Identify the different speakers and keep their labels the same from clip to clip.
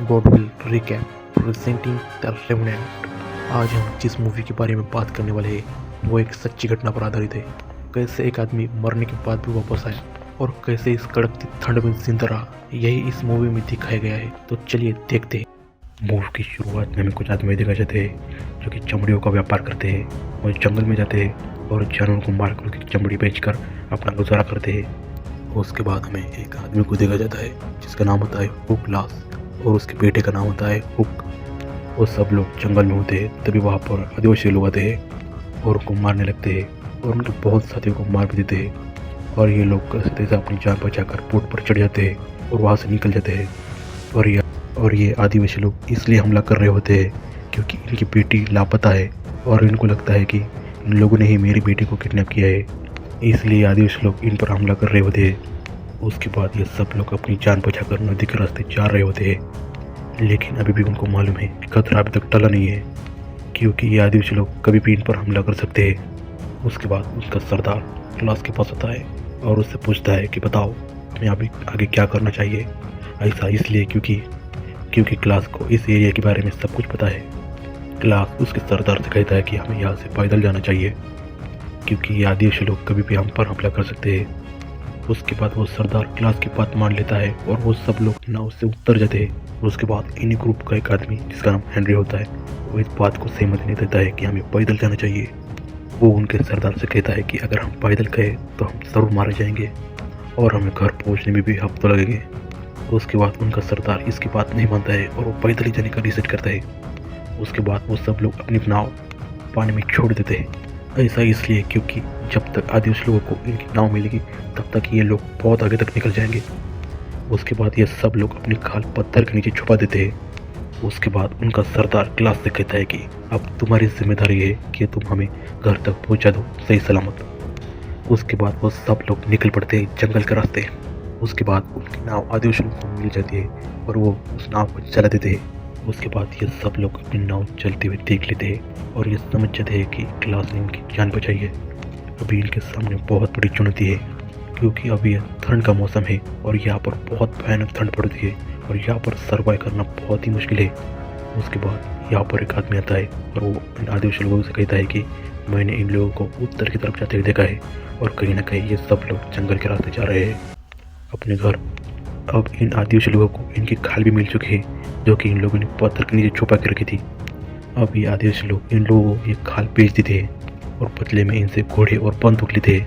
Speaker 1: गॉडविल recap presenting the revenant. आज हम जिस मूवी के बारे में बात करने वाले हैं वो एक सच्ची घटना पर आधारित है। कैसे एक आदमी मरने के बाद भी वापस आया और कैसे इस कड़कती ठंड में जिंदा रहा, यही इस मूवी में दिखाया गया है। तो चलिए देखते हैं। मूवी की शुरुआत में हमें कुछ आदमी देखा जाते हैं जो कि चमड़ियों का व्यापार करते हैं और जंगल में जाते हैं और जानवरों को मारकर उनकी चमड़ी बेचकर अपना गुजारा करते हैं। उसके बाद हमें एक आदमी को देखा जाता है जिसका नाम होता है हुक लास और उसके बेटे का नाम होता है हुक। वो सब लोग जंगल में होते हैं, तभी वहाँ पर आदिवासी लोग आते हैं और उनको मारने लगते हैं और उनके बहुत साथियों को मार भी देते हैं। और ये लोग कैसे तैसे अपनी जान बचाकर बोट पर चढ़ जाते हैं और वहाँ से निकल जाते हैं। और ये आदिवासी लोग इसलिए हमला कर रहे होते हैं क्योंकि इनकी बेटी लापता है और इनको लगता है कि इन लोगों ने ही मेरी बेटी को किडनैप किया है, इसलिए आदिवासी लोग इन पर हमला कर रहे होते हैं। उसके बाद ये सब लोग अपनी जान बचाकर नदी के रास्ते जा रहे होते हैं, लेकिन अभी भी उनको मालूम है कि खतरा अभी तक टला नहीं है क्योंकि ये आदिवासी लोग कभी भी इन पर हमला कर सकते हैं। उसके बाद उसका सरदार क्लास के पास आता है और उससे पूछता है कि बताओ हमें अभी आगे क्या करना चाहिए। ऐसा इसलिए क्योंकि क्लास को इस एरिया के बारे में सब कुछ पता है। क्लास उसके सरदार से कहता है कि हमें यहाँ से पैदल जाना चाहिए क्योंकि ये आदिवासी लोग कभी भी हम पर हमला कर सकते हैं। उसके बाद वो सरदार क्लास की बात मान लेता है और वो सब लोग नाव से उतर जाते हैं। उसके बाद इन्हीं ग्रुप का एक आदमी जिसका नाम हेनरी होता है वो इस बात को सहमति नहीं देता है कि हमें पैदल जाना चाहिए। वो उनके सरदार से कहता है कि अगर हम पैदल गए तो हम जरूर मारे जाएंगे और हमें घर पहुंचने में भी हफ्तों लगेंगे। उसके बाद उनका सरदार इसकी बात नहीं मानता है और वो पैदल ही जाने का डिसाइड करता है। उसके बाद वो सब लोग अपनी नाव पानी में छोड़ देते हैं। ऐसा इसलिए क्योंकि जब तक आदिवासी लोगों को इनकी नाव मिलेगी तब तक ये लोग बहुत आगे तक निकल जाएंगे। उसके बाद ये सब लोग अपनी खाल पत्थर के नीचे छुपा देते हैं। उसके बाद उनका सरदार क्लास से कहता है कि अब तुम्हारी जिम्मेदारी है कि तुम हमें घर तक पहुंचा दो सही सलामत। उसके बाद वो सब लोग निकल पड़ते हैं जंगल के रास्ते। उसके बाद उनकी नाव आदिवासी लोगों को मिल जाती है और वो उस नाव को चला देते हैं। उसके बाद ये सब लोग अपनी नाव चलते हुए देख लेते हैं और ये समझ जाते हैं कि क्लास ने इनकी जान बचाई है। अभी इनके सामने बहुत बड़ी चुनौती है क्योंकि अभी यह ठंड का मौसम है और यहाँ पर बहुत भयानक ठंड पड़ती है और यहाँ पर सर्वाइव करना बहुत ही मुश्किल है। उसके बाद यहाँ पर एक आदमी आता है और वो इन आदिवासी लोगों से कहता है कि मैंने इन लोगों को उत्तर की तरफ जाते हुए देखा है और कहीं ना कहीं ये सब लोग जंगल के रास्ते जा रहे हैं अपने घर। अब इन आदिवासी लोगों को इनकी खाल भी मिल चुकी है जो कि इन लोगों ने पत्थर के नीचे छुपा के रखी थी। अब ये आदिवासी लोग इन लोगों को ये खाल बेच देते हैं और बदले में इनसे घोड़े और बंदूक लेते हैं।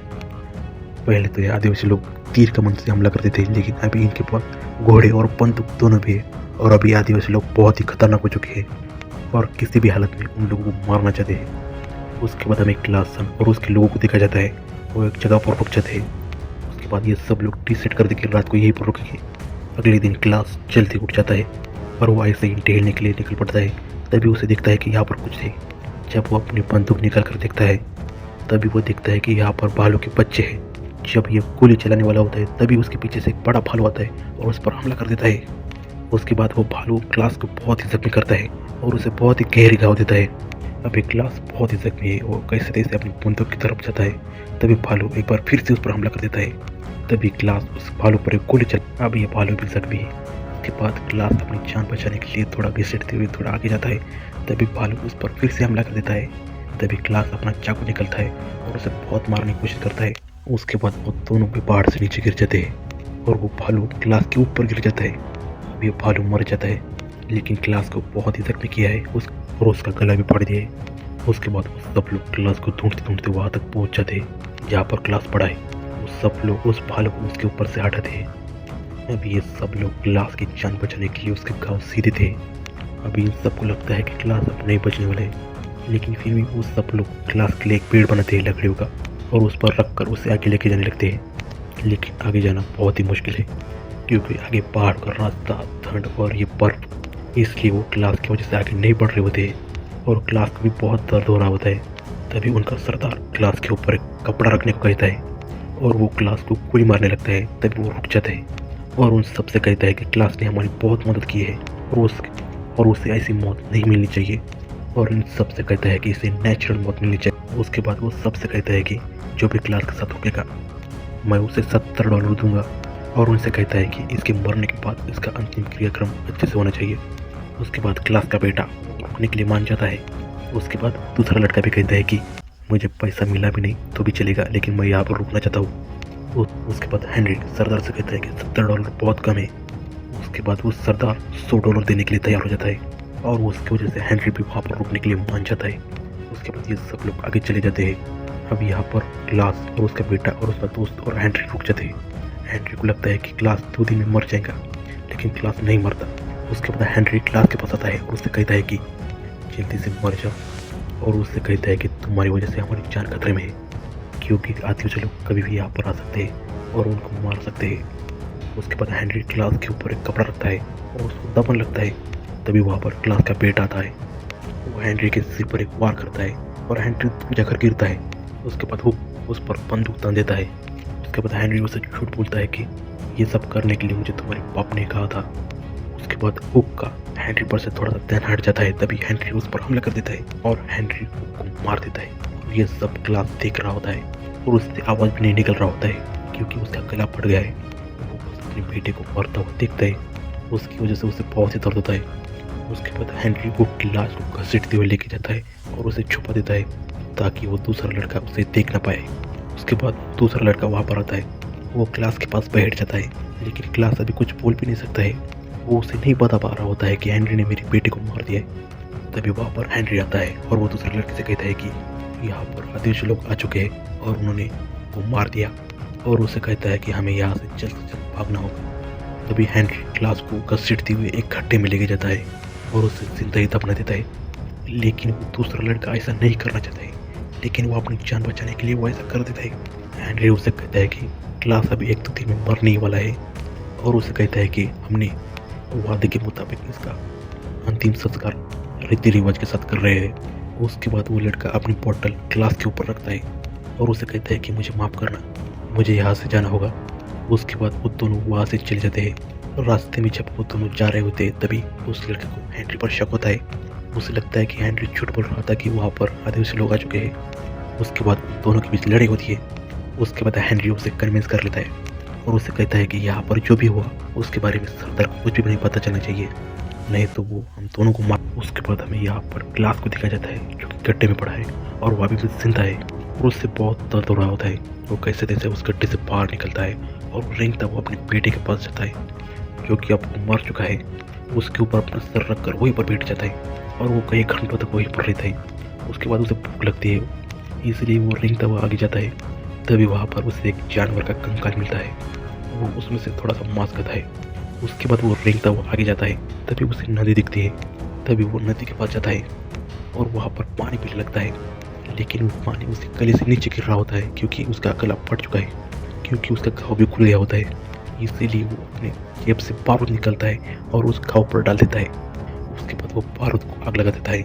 Speaker 1: पहले तो ये आदिवासी लोग तीर कमान से हमला करते थे, लेकिन अभी इनके पास घोड़े और बंदूक दोनों भी है और अभी आदिवासी लोग बहुत ही खतरनाक हो चुके हैं और किसी भी हालत में उन लोगों को मारना चाहते हैं। उसके बाद हमें क्लासन और उसके लोगों को देखा जाता है, वो एक जगह पर रुक जाते हैं। उसके बाद ये सब लोग डिसाइड कर दे कि रात को यहीं पर रुकेंगे। अगले दिन क्लास जल्दी उठ जाता है और वो ऐसे ही टहलने के लिए निकल पड़ता है। तभी उसे दिखता है कि यहाँ पर कुछ है। जब वो अपनी बंदूक निकाल कर देखता है तभी वो देखता है कि यहाँ पर भालू के बच्चे हैं। जब ये गोली चलाने वाला होता है तभी उसके पीछे से एक बड़ा भालू आता है और उस पर हमला कर देता है। उसके बाद वो भालू क्लास को बहुत ही जख्मी करता है और उसे बहुत ही गहरी घाव देता है। अभी क्लास बहुत ही जख्मी है, वो कैसे तैसे अपनी बंदूक की तरफ जाता है। तभी भालू एक बार फिर से उस पर हमला कर देता है। तभी क्लास उस भालू पर एक गोली चल। अब ये भालू भी जख्मी है। उसके बाद क्लास अपनी जान बचाने के लिए थोड़ा घिसटते हुए थोड़ा आगे जाता है। तभी भालू उस पर फिर से हमला कर देता है। तभी क्लास अपना चाकू निकलता है और उसे बहुत मारने की कोशिश करता है। उसके बाद वो दोनों भी पहाड़ से नीचे गिर जाते हैं और वो भालू क्लास के ऊपर गिर जाता है। अब ये भालू मर जाता है, लेकिन क्लास को बहुत ही जख्मी किया है और उसका गला भी फाड़ दिया है। उसके बाद वो सब लोग क्लास को ढूंढते ढूंढते वहाँ तक पहुँच जाते हैं जहाँ पर क्लास पड़ा है। वो सब लोग उस भालू को उसके ऊपर से हटाते हैं। अभी ये सब लोग क्लास की जान बचाने के लिए उसके घाव सीधे थे। अभी इन सबको लगता है कि क्लास अब नहीं बचने वाले है, लेकिन फिर भी वो सब लोग क्लास के लिए एक पेड़ बनाते हैं लकड़ियों का और उस पर रख कर उसे आगे लेके जाने लगते हैं। लेकिन आगे जाना बहुत ही मुश्किल है क्योंकि आगे पहाड़ का रास्ता, ठंड और ये बर्फ, इसलिए वो क्लास की वजह से आगे नहीं बढ़ रहे होते हैं और क्लास को भी बहुत दर्द हो रहा होता है। तभी उनका सरदार क्लास के ऊपर एक कपड़ा रखने को कहता है और वो क्लास को गोली मारने लगता है। तभी वो रुक जाता है और उन सबसे कहता है कि क्लास ने हमारी बहुत मदद की है और उसे ऐसी मौत नहीं मिलनी चाहिए और इन सबसे कहता है कि इसे नेचुरल मौत मिलनी चाहिए। उसके बाद वो सबसे कहता है कि जो भी क्लास के साथ होगा मैं उसे $70 दूंगा और उनसे कहता है कि इसके मरने के बाद इसका अंतिम क्रियाक्रम अच्छे से होना चाहिए। उसके बाद क्लास का बेटा रुकने के लिए मान जाता है। उसके बाद दूसरा लड़का भी कहता है कि मुझे पैसा मिला भी नहीं तो भी चलेगा, लेकिन मैं यहाँ पर रुकना चाहता हूँ। उसके बाद हेनरी सरदार से कहता है कि $70 बहुत कम है। उसके बाद वो सरदार $100 देने के लिए तैयार हो जाता है और उसकी वजह से हेनरी भी वहाँ पर रुकने के लिए मान जाता है। उसके बाद ये सब लोग आगे चले जाते हैं। अब यहाँ पर क्लास और उसका बेटा और उसका दोस्त और हेनरी रुक जाते हैं। हेनरी को लगता है कि क्लास 2 दिन में मर जाएगा, लेकिन क्लास नहीं मरता। उसके बाद हेनरी क्लास के पास आता है और उससे कहता है कि जल्दी से मर जाओ, और उससे कहता है कि तुम्हारी वजह से हमारी जान खतरे में है, क्योंकि आदिवासी लोग कभी भी यहाँ पर आ सकते हैं और उनको मार सकते हैं। उसके बाद हेनरी क्लास के ऊपर एक कपड़ा रखता है और उसको दबन लगता है। तभी वहाँ पर क्लास का बेटा आता है। वो हेनरी के सिर पर एक वार करता है और हेनरी जाकर गिरता है। उसके बाद हुक उस पर बंदूक तान देता है। उसके बाद हेनरी उसे झूठ बोलता है कि ये सब करने के लिए मुझे तुम्हारे बाप ने कहा था। उसके बाद हुक का हेनरी पर से थोड़ा सा ध्यान हट जाता है। तभी हेनरी उस पर हमला कर देता है और हेनरी हुक को मार देता है। ये सब क्लास देख रहा होता है और उससे आवाज़ भी नहीं निकल रहा होता है क्योंकि उसका गला फट गया है। वो अपने बेटे को मरता हुआ देखता है। उसकी वजह से उसे बहुत ही दर्द होता है। उसके बाद हेनरी हुक की लाश को घसीटते हुए लेके जाता है और उसे छुपा देता है ताकि वो दूसरा लड़का उसे देख ना पाए। उसके बाद दूसरा लड़का वहाँ पर आता है। वो क्लास के पास बैठ जाता है, लेकिन क्लास अभी कुछ बोल भी नहीं सकता है। वो उसे नहीं बता पा रहा होता है कि हेनरी ने मेरे बेटे को मार दिया है। तभी वहाँ पर हेनरी आता है और वो दूसरे लड़के से कहता है कि यहाँ पर आदिवासी लोग आ चुके हैं और उन्होंने वो मार दिया, और उसे कहता है कि हमें यहाँ से जल्द से जल्द भागना होगा। तभी हेनरी क्लास को घसीटते हुए एक खड्डे में लेके जाता है और उसे जिंदा ही दफना देता है। लेकिन वो दूसरा लड़का ऐसा नहीं करना चाहता है, लेकिन वो अपनी जान बचाने के लिए वो ऐसा कर देता है। हेनरी उसे कहता है कि क्लास अभी 1-2 दिन में मरने ही वाला है, और उसे कहता है कि हमने वादे के मुताबिक इसका अंतिम संस्कार रीति रिवाज के साथ कर रहे हैं। उसके बाद वो लड़का अपनी बोतल क्लास के ऊपर रखता है और उसे कहता है कि मुझे माफ़ करना, मुझे यहाँ से जाना होगा। उसके बाद वो दोनों वहाँ से चले जाते हैं। रास्ते में जब वो दोनों जा रहे होते हैं तभी उस लड़के को हेनरी पर शक होता है। उसे लगता है कि हेनरी झूठ बोल रहा था कि वहाँ पर आदिवासी लोग आ चुके हैं। उसके बाद दोनों के बीच लड़ाई होती है। उसके बाद हेनरी उसे कन्विंस कर लेता है और उसे कहता है कि यहाँ पर जो भी हुआ उसके बारे में सरदार को कुछ भी नहीं पता चलना चाहिए, नहीं तो वो हम दोनों को मार। उसके बाद हमें यहाँ पर क्लास को दिखाया जाता है जो कि गड्ढे में पड़ा है और वह भी जिंदा है और उससे बहुत दर्द हो रहा होता है। वो कैसे तैसे उस गड्ढे से बाहर निकलता है और रेंगता वो अपने बेटे के पास जाता है जो कि अब मर चुका है। उसके ऊपर अपना सर रख कर वहीं पर बैठ जाता है और वो कई घंटों तक वहीं पर रहता है। उसके बाद उसे भूख लगती है, इसलिए वो रेंगता हुआ आगे जाता है। तभी वहाँ पर उसे एक जानवर का कंकाल मिलता है। वो उसमें से थोड़ा सा मांस खाता है। उसके बाद वो रेंगता हुआ आगे जाता है। तभी उसे नदी दिखती है। तभी वो नदी के पास जाता है और वहाँ पर पानी पीने लगता है, लेकिन वो पानी उसके गले से नीचे गिर रहा होता है क्योंकि उसका गला फट चुका है, क्योंकि उसका घाव भी खुल गया होता है। इसीलिए वो अपने जेब से बारूद निकलता है और उस घाव पर डाल देता है। उसके बाद वो बारूद को आग लगा देता है।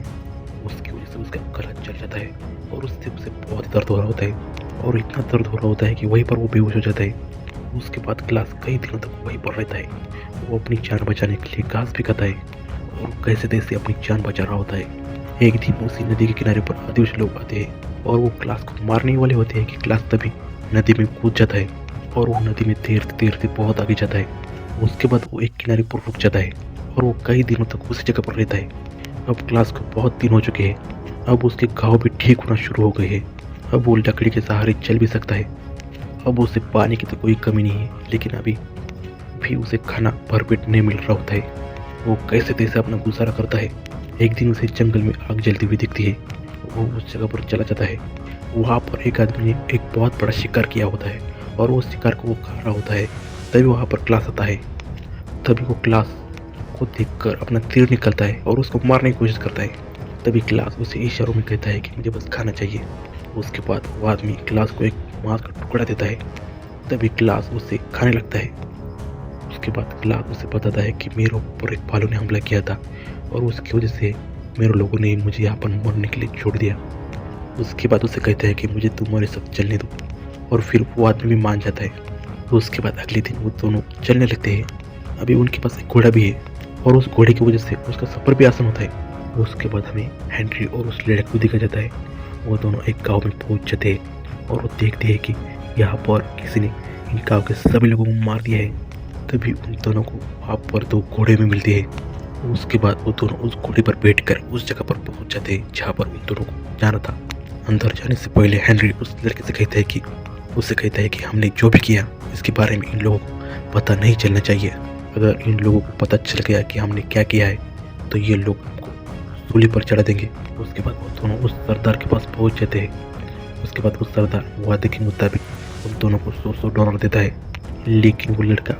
Speaker 1: उसकी वजह से उसका गला जल जाता है और उससे उसे बहुत दर्द हो रहा होता है और इतना दर्द हो रहा होता है कि वहीं पर वो बेहोश हो जाता है। उसके बाद क्लास कई दिनों तक वहीं पर रहता है। वो अपनी जान बचाने के लिए घास भी खाता है और कैसे तैसे अपनी जान बचा रहा होता है। एक दिन उसी नदी के किनारे पर आदिवासी लोग आते हैं और वो क्लास को मारने वाले होते हैं कि क्लास तभी नदी में कूद जाता है और वो नदी में तैरते तैरते बहुत आगे जाता है। उसके बाद वो एक किनारे पर रुक जाता है और वो कई दिनों तक उसी जगह पर रहता है। अब क्लास को बहुत दिन हो चुके हैं। अब उसके घाव भी ठीक होना शुरू हो गए हैं। अब वो लकड़ी के सहारे चल भी सकता है। अब उसे पानी की तो कोई कमी नहीं है, लेकिन अभी भी उसे खाना भरपेट नहीं मिल रहा होता है। वो कैसे तैसे अपना गुजारा करता है। एक दिन उसे जंगल में आग जलती हुई दिखती है। वो उस जगह पर चला जाता है। वहाँ पर एक आदमी ने एक बहुत बड़ा शिकार किया होता है और उस शिकार को वो खा रहा होता है। तभी वहाँ पर क्लास आता है। तभी वो क्लास को देखकर अपना तीर निकलता है और उसको मारने की कोशिश करता है। तभी क्लास उसे इशारों में कहता है कि मुझे बस खाना चाहिए। उसके बाद वो आदमी क्लास को एक मांस का टुकड़ा देता है। तभी क्लास उसे खाने लगता है। उसके बाद क्लास उसे बताता है कि मेरे ऊपर एक भालू ने हमला किया था और उसकी वजह से मेरे लोगों ने मुझे यहाँ पर मरने के लिए छोड़ दिया। उसके बाद उसे कहता है कि मुझे तुम्हारे साथ चलने दो, और फिर वो आदमी भी मान जाता है। तो उसके बाद अगले दिन वो दोनों चलने लगते हैं। अभी उनके पास एक घोड़ा भी है और उस घोड़े की वजह से उसका सफ़र भी आसान होता है। उसके बाद हमें हेनरी और उस लड़के को दिखा जाता है। वो दोनों एक गांव में पहुंच जाते हैं और वो देखते हैं कि यहाँ पर किसी ने उन्हीं गांव के सभी लोगों को मार दिया है। तभी उन दोनों को वहाँ पर 2 घोड़े में मिलते हैं। उसके बाद वो दोनों उस घोड़े पर बैठकर उस जगह पर पहुंच जाते हैं जहाँ पर उन दोनों को जाना था। अंदर जाने से पहले हेनरी उस लड़के से कहता है कि हमने जो भी किया इसके बारे में इन लोगों को पता नहीं चलना चाहिए। अगर इन लोगों को पता चल गया कि हमने क्या किया है तो ये लोग हमको सूली पर चढ़ा देंगे। उसके बाद वो दोनों उस सरदार के पास पहुंच जाते हैं। उसके बाद वो सरदार वादे के मुताबिक उन दोनों को $100 देता है, लेकिन वो लड़का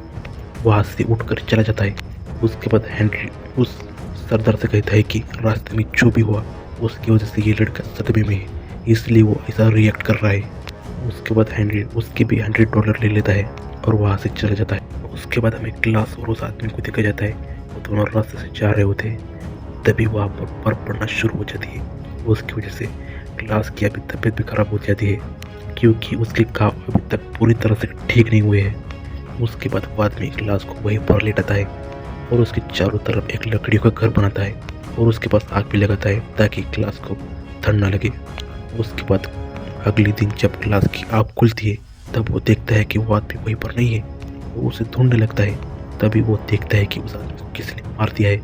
Speaker 1: वहाँ से उठकर चला जाता है। उसके बाद हेनरी उस सरदार से कहता है कि रास्ते में जो भी हुआ उसकी वजह से ये लड़का सदमे में है, इसलिए वो ऐसा रिएक्ट कर रहा है। उसके बाद हेनरी उसके भी $100 ले लेता है और वहाँ से चला जाता है। उसके बाद हमें क्लास और उस आदमी को देखा जाता है, वो दोनों रास्ते से जा रहे होते हैं। तभी वहाँ पर बर्फ पड़ना शुरू हो जाती है। उसकी वजह से क्लास की अभी तबीयत भी खराब हो जाती है, क्योंकि उसके घाव अभी तक पूरी तरह से ठीक नहीं हुए हैं। उसके बाद वो आदमी क्लास को वहीं पर लेटाता है और उसके चारों तरफ एक लकड़ी का घर बनाता है और उसके पास आग भी लगाता है ताकि क्लास को ठंड न लगे। उसके बाद अगले दिन जब क्लास की आग खुलती है तब वो देखता है कि वो आदमी वहीं पर नहीं है। वो उसे ढूंढने लगता है। तभी वो देखता है कि उस आदमी को किसी ने मार दिया है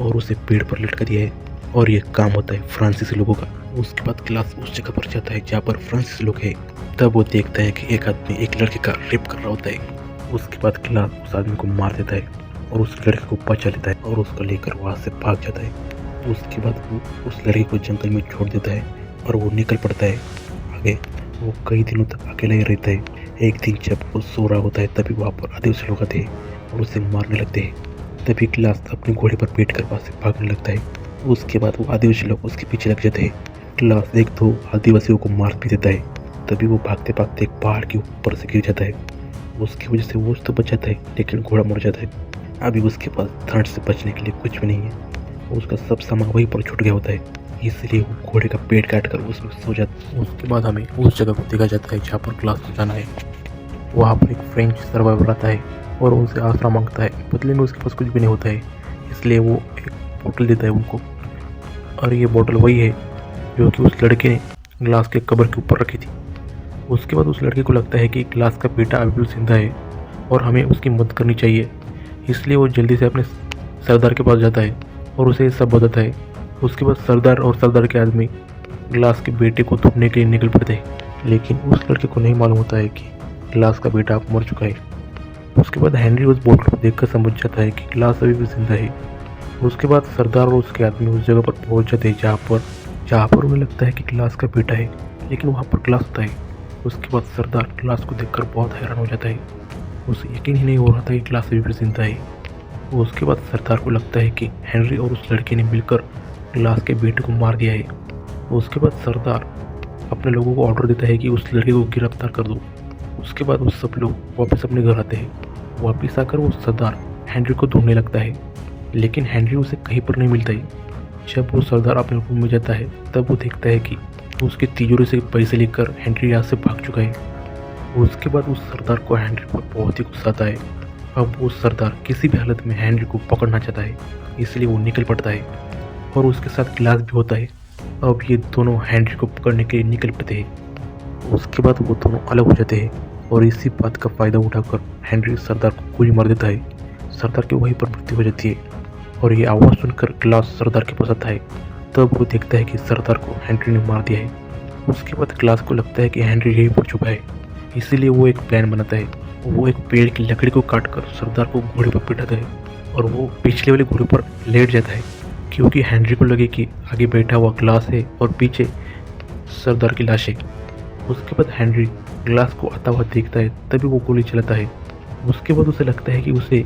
Speaker 1: और उसे पेड़ पर लटका दिया है, और ये काम होता है फ्रांसीसी लोगों का। उसके बाद क्लास उस जगह पर जाता है जहाँ पर फ्रांसीसी लोग हैं। तब वो देखता है कि एक आदमी एक लड़के का रेप कर रहा होता है। उसके बाद क्लास उस आदमी को मार देता है और उस लड़के को बचा लेता है और उसको लेकर वहाँ से भाग जाता है। उसके बाद वो उस लड़के को जंगल में छोड़ देता है और वो निकल पड़ता है आगे। वो कई दिनों तक अकेला ही रहता है। एक दिन जब वो सो रहा होता है तभी वहाँ पर आदिवासी लोग आते हैं और उसे मारने लगते हैं। तभी क्लास अपने घोड़े पर बैठकर वहाँ से भागने लगता है। उसके बाद वो आदिवासी लोग उसके पीछे लग जाते हैं। क्लास 1-2 आदिवासियों को मार भी देता है। तभी वो भागते भागते एक पहाड़ के ऊपर से गिर जाता है। उसकी वजह से वो तो बच जाता है, लेकिन घोड़ा मर जाता है। अभी उसके पास ठंड से बचने के लिए कुछ भी नहीं है। उसका सब सामान वहीं पर छूट गया होता है, इसलिए वो घोड़े का पेट काट कर उसमें सो जाता है। उसके बाद हमें उस जगह को देखा जाता है जहाँ पर क्लास को जाना है। वहाँ पर एक फ्रेंच सर्वाइवर आता है और उनसे आसरा मांगता है। बदले में उसके पास कुछ भी नहीं होता है, इसलिए वो एक बोतल देता है उनको, और ये बोतल वही है जो कि उस लड़के ने ग्लास के कब्र के ऊपर रखी थी। उसके बाद उस लड़के को लगता है कि ग्लास का बेटा अभी भी जिंदा है और हमें उसकी मदद करनी चाहिए, इसलिए वो जल्दी से अपने सरदार के पास जाता है और उसे सब बताता है। उसके बाद सरदार और सरदार के आदमी ग्लास के बेटे को ढूंढने के लिए निकल पड़ते हैं, लेकिन उस लड़के को नहीं मालूम होता है कि ग्लास का बेटा अब मर चुका है। उसके बाद हेनरी उस बोतल को देखकर समझ जाता है कि ग्लास अभी भी जिंदा है। उसके बाद सरदार और उसके आदमी उस जगह पर पहुंच जाते हैं जहाँ पर उन्हें लगता है कि ग्लास का बेटा है, लेकिन वहाँ पर ग्लास होता है। उसके बाद सरदार ग्लास को देखकर बहुत हैरान हो जाता है। उसे यकीन ही नहीं हो रहा था कि ग्लास अभी भी जिंदा है। उसके बाद सरदार को लगता है कि हेनरी और उस लड़के ने मिलकर ग्लास के बेटे को मार दिया है। उसके बाद सरदार अपने लोगों को ऑर्डर देता है कि उस लड़के को गिरफ्तार कर दो। उसके बाद वो सब लोग वापस अपने घर आते हैं। वापस आकर वो सरदार हेनरी को ढूंढने लगता है, लेकिन हेनरी उसे कहीं पर नहीं मिलता है। जब वो सरदार अपने रूम में जाता है तब वो देखता है कि उसकी तिजोरी से पैसे लेकर हेनरी यहाँ से भाग चुका है। उसके बाद उस सरदार को हेनरी पर बहुत ही गुस्सा आता है। अब वो सरदार किसी भी हालत में हेनरी को पकड़ना चाहता है, इसलिए वो निकल पड़ता है और उसके साथ ग्लास भी होता है। अब ये दोनों हेनरी को पकड़ने के लिए निकल पड़ते हैं। उसके बाद वो दोनों अलग हो जाते हैं और इसी बात का फ़ायदा उठाकर हेनरी सरदार को गोली मार देता है। सरदार की वहीं पर मृत्यु हो जाती है और ये आवाज़ सुनकर ग्लास सरदार के पास आता है। तब वो देखता है कि सरदार को हेनरी ने मार दिया है। उसके बाद ग्लास को लगता है कि हेनरी यहीं पर छुपा है, इसीलिए वो एक प्लान बनाता है। वो एक पेड़ की लकड़ी को काटकर सरदार को घोड़े पर बिठाता है और वो पिछले वाले घोड़े पर लेट जाता है, क्योंकि हेनरी को लगे कि आगे बैठा हुआ ग्लास है और पीछे सरदार की लाश है। उसके बाद हेनरी ग्लास को आता हुआ देखता है, तभी वो गोली चलाता है। उसके बाद उसे लगता है कि उसे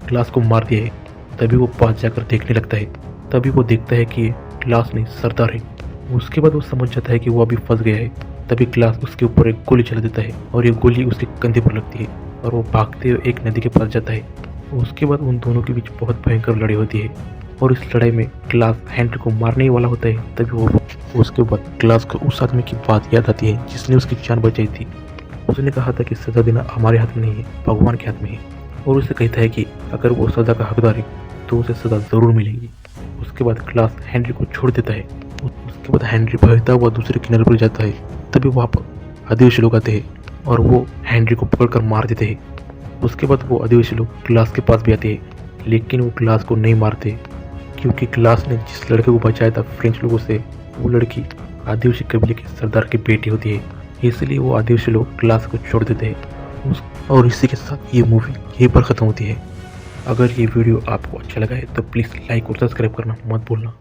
Speaker 1: ग्लास को मार दिया है। तभी वो पास जाकर देखने लगता है। तभी वो देखता है कि ये ग्लास नहीं सरदार है। उसके बाद वो समझ जाता है कि वो अभी फंस गया है। तभी ग्लास उसके ऊपर एक गोली चला देता है और ये गोली उसके कंधे पर लगती है और वो भागते हुए एक नदी के पास जाता है। उसके बाद उन दोनों के बीच बहुत भयंकर लड़ाई होती है और इस लड़ाई में ग्लास हेनरी को मारने ही वाला होता है। तभी वो उसके बाद ग्लास को उस आदमी की बात याद आती है जिसने उसकी जान बचाई थी। उसने कहा था कि सजा देना हमारे हाथ में नहीं है, भगवान के हाथ में है, और उसे कहता है कि अगर वो सजा का हकदार है तो उसे सजा ज़रूर मिलेगी। उसके बाद ग्लास हेनरी को छोड़ देता है। उसके बाद हेनरी बहता हुआ दूसरे किनारे पर जाता है। तभी वहाँ पर आदिवासी लोग आते हैं और वो हेनरी को पकड़ कर मार देते हैं। उसके बाद वो आदिवासी लोग क्लास के पास भी आते हैं, लेकिन वो क्लास को नहीं मारते क्योंकि क्लास ने जिस लड़के को बचाया था फ्रेंच लोगों से, वो लड़की आदिवासी कबीले के सरदार की बेटी होती है। इसलिए वो आदिवासी लोग क्लास को छोड़ देते हैं। और इसी के साथ ये मूवी यहीं पर ख़त्म होती है। अगर ये वीडियो आपको अच्छा लगा है तो प्लीज़ लाइक और सब्सक्राइब करना मत भूलना।